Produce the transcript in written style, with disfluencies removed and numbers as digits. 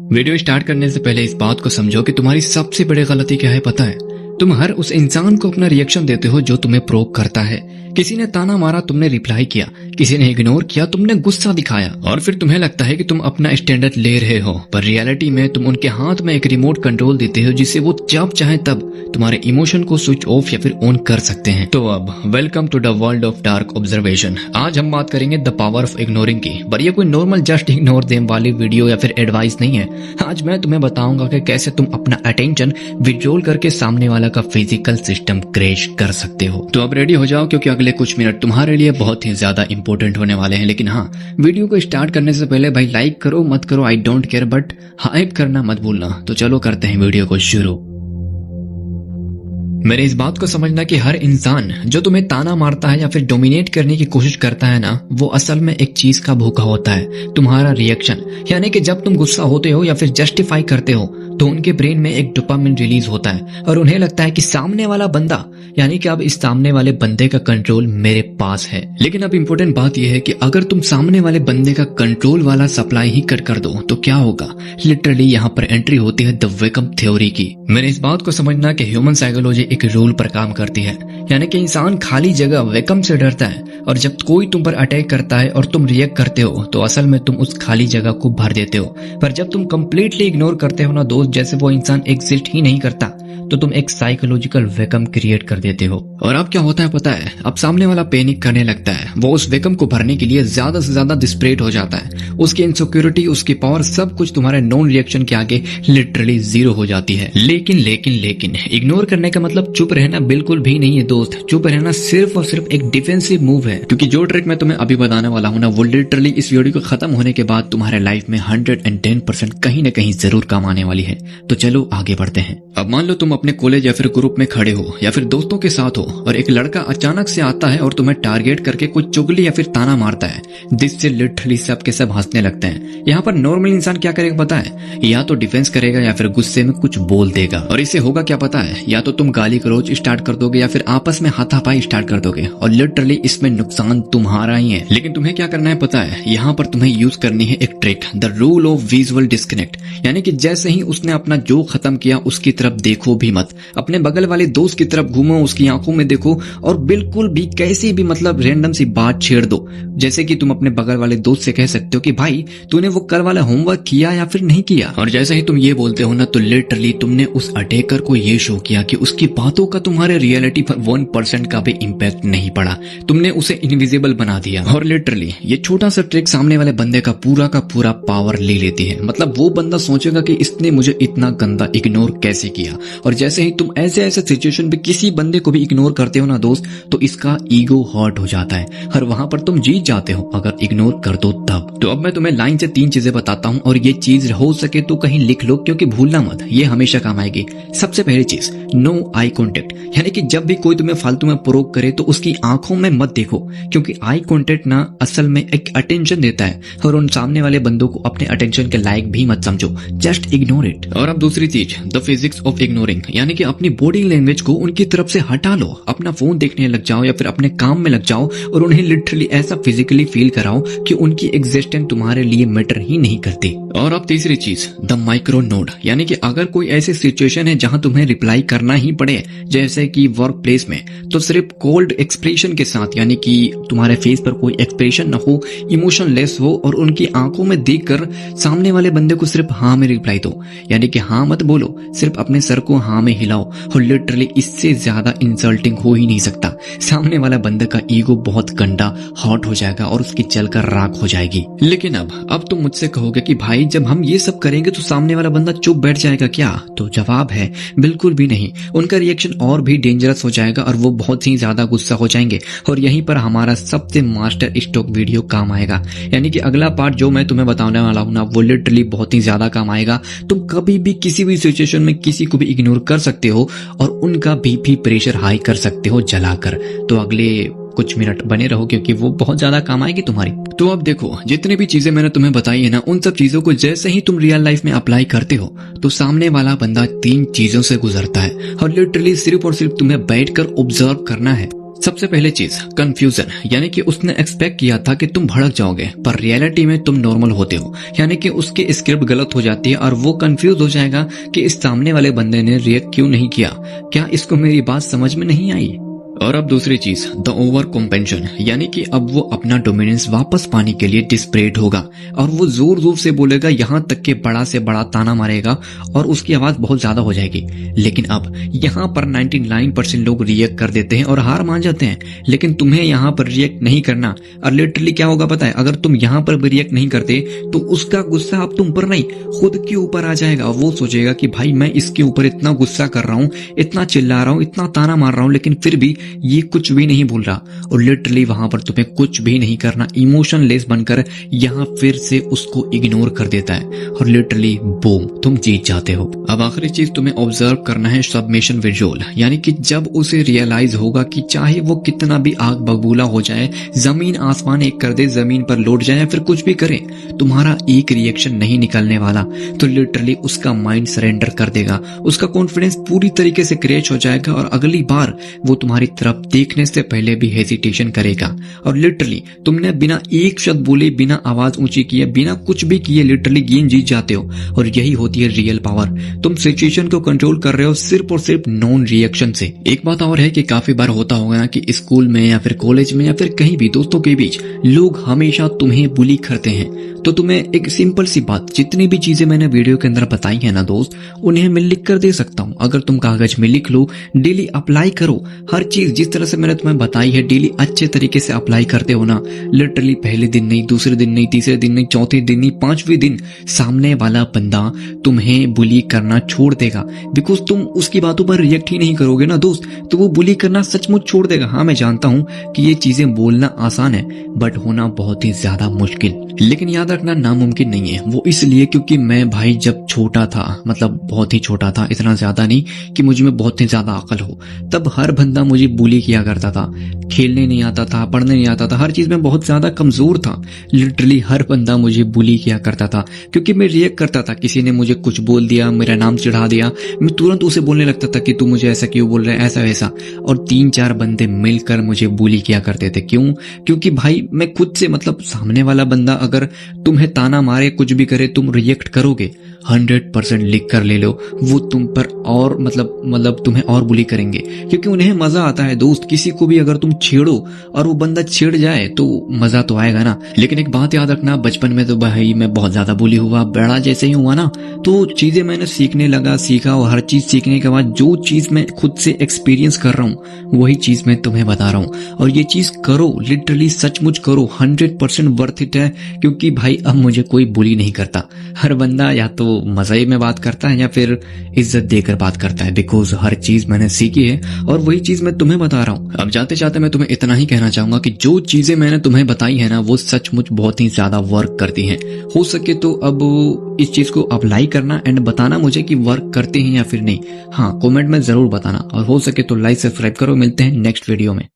Video start करने से पहले इस बात को समझो कि तुम्हारी सबसे बड़ी गलती क्या है पता है। तुम हर उस इंसान को अपना रिएक्शन देते हो जो तुम्हें प्रोक करता है। किसी ने ताना मारा, तुमने रिप्लाई किया। किसी ने इग्नोर किया, तुमने गुस्सा दिखाया। और फिर तुम्हें लगता है कि तुम अपना स्टैंडर्ड ले रहे हो, पर रियलिटी में तुम उनके हाथ में एक रिमोट कंट्रोल देते हो जिससे वो जब चाहे तब तुम्हारे इमोशन को स्विच ऑफ या फिर ऑन कर सकते हैं। तो अब welcome to the world of dark observation. आज हम बात करेंगे द पावर ऑफ इग्नोरिंग की। पर ये कोई नॉर्मल जस्ट इग्नोर देम वाली वीडियो या फिर एडवाइस नहीं है। आज मैं तुम्हें बताऊंगा कि कैसे तुम अपना अटेंशन विड्रॉल करके सामने वाला का फिजिकल सिस्टम क्रैश कर सकते हो। तो अब रेडी हो जाओ क्योंकि अगले कुछ मिनट तुम्हारे लिए बहुत ही ज्यादा इंपॉर्टेंट होने वाले हैं। लेकिन हाँ, वीडियो को स्टार्ट करने से पहले भाई लाइक करो मत करो I don't care, but hype करना मत भूलना। तो चलो करते हैं वीडियो को शुरू। मेरे इस बात को समझना कि हर इंसान जो तुम्हें ताना मारता है या फिर डोमिनेट करने की कोशिश करता है ना, वो असल में एक चीज का भूखा होता है, तुम्हारा रिएक्शन। यानी कि जब तुम गुस्सा होते हो या फिर जस्टिफाई करते हो तो उनके ब्रेन में एक डोपामिन रिलीज होता है और उन्हें लगता है कि सामने वाला बंदा, यानी कि अब इस सामने वाले बंदे का कंट्रोल मेरे पास है। लेकिन अब इंपॉर्टेंट बात यह है कि अगर तुम सामने वाले बंदे का कंट्रोल वाला सप्लाई ही कट कर दो तो क्या होगा। लिटरली यहाँ पर एंट्री होती है द वेकअप थ्योरी की। मैंने इस बात को समझना कि ह्यूमन साइकोलॉजी एक रूल पर काम करती है, यानी कि इंसान खाली जगह वेकम से डरता है और जब कोई तुम पर अटैक करता है और तुम रिएक्ट करते हो तो असल में तुम उस खाली जगह को भर देते हो। पर जब तुम कंप्लीटली इग्नोर करते हो ना दोस्त, जैसे वो इंसान एग्जिस्ट ही नहीं करता, तो तुम एक साइकोलॉजिकल वेकम क्रिएट कर देते हो। और अब क्या होता है पता है, अब सामने वाला पैनिक करने लगता है। वो उस वेकम को भरने के लिए ज्यादा से ज्यादा डिस्परेट हो जाता है। उसकी इनसिक्योरिटी, उसकी पावर, सब कुछ तुम्हारे नॉन रिएक्शन के आगे लिटरली जीरो हो जाती है। लेकिन लेकिन लेकिन इग्नोर करने का मतलब चुप रहना बिल्कुल भी नहीं है दोस्त। चुप रहना सिर्फ और सिर्फ एक डिफेंसिव मूव है, क्योंकि जो ट्रिक मैं तुम्हें अभी बताने वाला हूं ना, वो लिटरली इस वीडियो को खत्म होने के बाद तुम्हारे लाइफ में 110% कहीं न कहीं जरूर काम आने वाली है। तो चलो आगे बढ़ते हैं। अब मान लो तुम अपने कॉलेज या फिर ग्रुप में खड़े हो या फिर दोस्तों के साथ हो और एक लड़का अचानक से आता है और तुम्हें टारगेट करके कुछ चुगली या फिर ताना मारता है, जिससे लिटरली सब के सब हंसने लगते हैं। यहाँ पर नॉर्मल इंसान क्या करेगा पता है, या तो डिफेंस करेगा या फिर गुस्से में कुछ बोल देगा। और इससे होगा क्या पता है, या तो तुम गाली गलौज स्टार्ट कर दोगे या फिर आपस में हाथापाई स्टार्ट कर दोगे और लिटरली इसमें नुकसान तुम्हारा ही है। लेकिन तुम्हें क्या करना है पता है, यहाँ पर तुम्हें यूज करनी है एक trick, the rule of visual disconnect. यानी कि जैसे ही उसने अपना जो खत्म किया उसकी तरफ देखो भी मत, अपने बगल वाले दोस्त की तरफ घूमो, उसकी आंखों में देखो और बिल्कुल भी कैसी भी मतलब रैंडम सी बात छेड़ दो। जैसे कि तुम अपने बगल वाले दोस्त से कह सकते हो कि भाई तूने वो कल वाला होमवर्क किया या फिर नहीं किया। और जैसे ही तुम ये बोलते हो ना, तो लिटरली तुमने उस अटैकर को ये शो किया कि उसकी बातों का तुम्हारे रियलिटी पर 1% का भी इम्पैक्ट नहीं पड़ा। तुमने उसे इनविजिबल बना दिया। और लिटरली ये छोटा सा ट्रिक सामने वाले बंदे का पूरा पावर ले लेती है। मतलब वो बंदा सोचेगा कि इसने मुझे इतना गंदा इग्नोर कैसे किया। और जैसे ही तुम ऐसे सिचुएशन में किसी बंदे को भी इग्नोर करते हो ना दोस्त, तो इसका ईगो हर्ट हो जाता है और वहां पर तुम जीत जाते हो अगर इग्नोर कर दो तब। तो अब मैं तुम्हें लाइन से 3 चीजें बताता हूं और ये चीज हो सके तो कहीं लिख लो, क्योंकि भूलना मत, ये हमेशा काम आएगी। सबसे पहली चीज, नो आई कॉन्टेक्ट। यानी कि जब भी कोई तुम्हें फालतू में प्रोक करे तो उसकी आंखों में मत देखो, क्योंकि आई कॉन्टेक्ट ना असल में एक अटेंशन देता है और उन सामने वाले बंदों को अपने अटेंशन के लायक भी मत समझो, जस्ट इग्नोर इट। और अब दूसरी चीज, द फिजिक्स ऑफ इग्नोरिंग। यानी कि अपनी बॉडी लैंग्वेज को उनकी तरफ से हटा लो, अपना फोन देखने लग जाओ या फिर अपने काम में लग जाओ और उन्हें लिटरली ऐसा फिजिकली फील कराओ कि उनकी एग्जिस्टेंस तुम्हारे लिए मैटर ही नहीं करती। और अब तीसरी चीज, द माइक्रो नोड। यानी कि अगर कोई ऐसी सिचुएशन है जहां तुम्हें रिप्लाई करना ही पड़े, जैसे कि वर्क प्लेस में, तो सिर्फ कोल्ड एक्सप्रेशन के साथ, यानी कि तुम्हारे फेस पर कोई एक्सप्रेशन न हो, इमोशनलेस हो और उनकी आंखों में देखकर सामने वाले बंदे को सिर्फ हाँ में रिप्लाई दो। यानी कि हाँ मत बोलो, सिर्फ अपने सर को हाँ में हिलाओ। और लिटरली इससे ज्यादा इंसल्टिंग हो ही नहीं सकता। सामने वाला बंदे का ईगो बहुत गंदा हॉट हो जाएगा और उसकी जलकर राख हो जाएगी। लेकिन अब तुम मुझसे कहोगे कि भाई जब हम ये सब करेंगे तो सामने वाला बंदा चुप बैठ जाएगा क्या? तो जवाब है बिल्कुल भी नहीं। उनका रिएक्शन और भी डेंजरस हो जाएगा और वो बहुत ही ज्यादा गुस्सा हो जाएंगे। और यहीं पर हमारा सबसे मास्टर स्टॉक वीडियो काम आएगा। यानी कि अगला पार्ट जो मैं तुम्हें बताने वाला हूं ना, वो लिटरली बहुत ही ज्यादा काम आएगा। तुम कभी भी किसी भी सिचुएशन में किसी को भी इग्नोर कर सकते हो और उनका बीपी प्रेशर हाई कर सकते हो जलाकर। तो अगले कुछ मिनट बने रहो क्योंकि वो बहुत ज्यादा काम आएगी तुम्हारी। तो अब देखो, जितने भी चीजें मैंने तुम्हें बताई है ना, उन सब चीजों को जैसे ही तुम रियल लाइफ में अप्लाई करते हो तो सामने वाला बंदा 3 चीजों से गुजरता है और लिटरली सिर्फ और सिर्फ तुम्हें बैठकर ऑब्जर्व करना है। सबसे पहले चीज कंफ्यूजन, यानी कि उसने एक्सपेक्ट किया था कि तुम भड़क जाओगे पर रियलिटी में तुम नॉर्मल होते हो, यानी कि उसकी स्क्रिप्ट गलत हो जाती है और वो कंफ्यूज हो जाएगा कि इस सामने वाले बंदे ने रिएक्ट क्यों नहीं किया, क्या इसको मेरी बात समझ में नहीं आई। और अब दूसरी चीज द ओवर कॉम्पेंशन, यानी कि अब वो अपना डोमिनेंस वापस पाने के लिए डिस्परेट होगा और वो जोर जोर से बोलेगा, यहाँ तक के बड़ा से बड़ा ताना मारेगा और उसकी आवाज बहुत ज्यादा हो जाएगी। लेकिन अब यहाँ पर 99% लोग रिएक्ट कर देते हैं और हार मान जाते हैं, लेकिन तुम्हें यहाँ पर रिएक्ट नहीं करना। और लिटरली क्या होगा पता है, अगर तुम यहाँ पर भी रिएक्ट नहीं करते तो उसका गुस्सा अब तुम पर नहीं खुद के ऊपर आ जाएगा। वो सोचेगा कि भाई मैं इसके ऊपर इतना गुस्सा कर रहा हूँ, इतना चिल्ला रहा हूँ, इतना ताना मार रहा हूँ, लेकिन फिर भी ये कुछ भी नहीं बोल रहा। और लिटरली वहां पर तुम्हें कुछ भी नहीं करना, इमोशनलेस बनकर यहाँ फिर से उसको इग्नोर कर देता है और लिटरली बूम, तुम जीत जाते हो। अब आखिरी चीज तुम्हें ऑब्जर्व करना है सबमिशन विजुअल, यानी कि जब उसे रियलाइज होगा कि चाहे वो कितना भी आग बबूला हो जाए, जमीन आसमान एक कर दे, जमीन पर लौट जाए, फिर कुछ भी करे, तुम्हारा एक रिएक्शन नहीं निकलने वाला, तो लिटरली उसका माइंड सरेंडर कर देगा, उसका कॉन्फिडेंस पूरी तरीके से क्रैश हो जाएगा और अगली बार वो तुम्हारी तरफ देखने से पहले भी हेजिटेशन करेगा। और लिटरली तुमने बिना एक शब्द बोले, बिना आवाज ऊंची किए, बिना कुछ भी किए लिटरली गेम जीत जाते हो। और यही होती है रियल पावर, तुम सिचुएशन को कंट्रोल कर रहे हो सिर्फ और सिर्फ नॉन रिएक्शन से। एक बात और है कि काफी बार होता होगा कि स्कूल में या फिर कॉलेज में या फिर कहीं भी दोस्तों के बीच लोग हमेशा तुम्हें बुली करते हैं, तो तुम्हें एक सिंपल सी बात, जितनी भी चीजें मैंने वीडियो के अंदर बताई है ना दोस्त, उन्हें मैं लिख कर दे सकता हूँ। अगर तुम कागज में लिख लो, डेली अप्लाई करो, हर चीज जिस तरह से मैंने तुम्हें बताई है डेली अच्छे तरीके से अप्लाई करते हो ना, लिटरली पहले दिन नहीं, दूसरे दिन नहीं, तीसरे दिन नहीं, चौथे दिन नहीं, पांचवें दिन सामने वाला बंदा तुम्हें बुली करना छोड़ देगा। बिकॉज तुम उसकी बातों पर रिएक्ट ही नहीं करोगे ना दोस्त, तो वो बुली करना सचमुच छोड़ देगा। हाँ मैं जानता हूँ कि ये चीजें बोलना आसान है बट होना बहुत ही ज्यादा मुश्किल, लेकिन याद रखना नामुमकिन नहीं है। वो इसलिए क्योंकि मैं भाई जब छोटा था, मतलब बहुत ही छोटा था, इतना ज्यादा नहीं कि मुझ में बहुत ही ज्यादा अकल हो, तब हर बंदा मुझे बुली किया करता था। खेलने नहीं आता था, पढ़ने नहीं आता था, हर चीज में बहुत ज्यादा कमजोर था। लिटरली हर बंदा मुझे बुली किया करता था क्योंकि मैं रिएक्ट करता था। किसी ने मुझे कुछ बोल दिया, मेरा नाम चिढ़ा दिया, मैं तुरंत उसे बोलने लगता था कि तू मुझे ऐसा क्यों बोल रहा है, ऐसा वैसा। और 3-4 बंदे मिलकर मुझे बुली किया करते थे। क्यों? क्योंकि भाई मैं खुद से, मतलब सामने वाला बंदा अगर तुम्हें ताना मारे, कुछ भी करे, तुम रिएक्ट करोगे, 100% लिख कर ले लो, वो तुम पर और मतलब तुम्हें और बुली करेंगे क्योंकि उन्हें मजा आता है दोस्त। किसी को भी अगर तुम छेड़ो और वो बंदा छिड़ जाए तो मजा तो आएगा ना। लेकिन एक बात याद रखना, बचपन में तो भाई मैं बहुत ज्यादा बुली हुआ, बड़ा जैसे ही हुआ ना तो चीजें मैंने सीखने लगा, सीखा, और हर चीज सीखने के बाद जो चीज मैं खुद से एक्सपीरियंस कर रहा हूँ वही चीज मैं तुम्हें बता रहा हूँ। और ये चीज करो, लिटरली सचमुच करो, 100% वर्थ इट है। क्योंकि भाई अब मुझे कोई बुली नहीं करता, हर बंदा या तो मजाई में बात करता है या फिर इज्जत देकर बात करता है। बिकॉज हर चीज मैंने सीखी है और वही चीज मैं तुम्हें बता रहा हूँ। अब जाते जाते मैं तुम्हें इतना ही कहना चाहूंगा कि जो चीजें मैंने तुम्हें बताई है ना वो सचमुच बहुत ही ज्यादा वर्क करती हैं। हो सके तो अब इस चीज को अप्लाई करना एंड बताना मुझे कि वर्क करते हैं या फिर नहीं। हाँ, कमेंट में जरूर बताना, और हो सके तो लाइक सब्सक्राइब करो। मिलते हैं नेक्स्ट वीडियो में।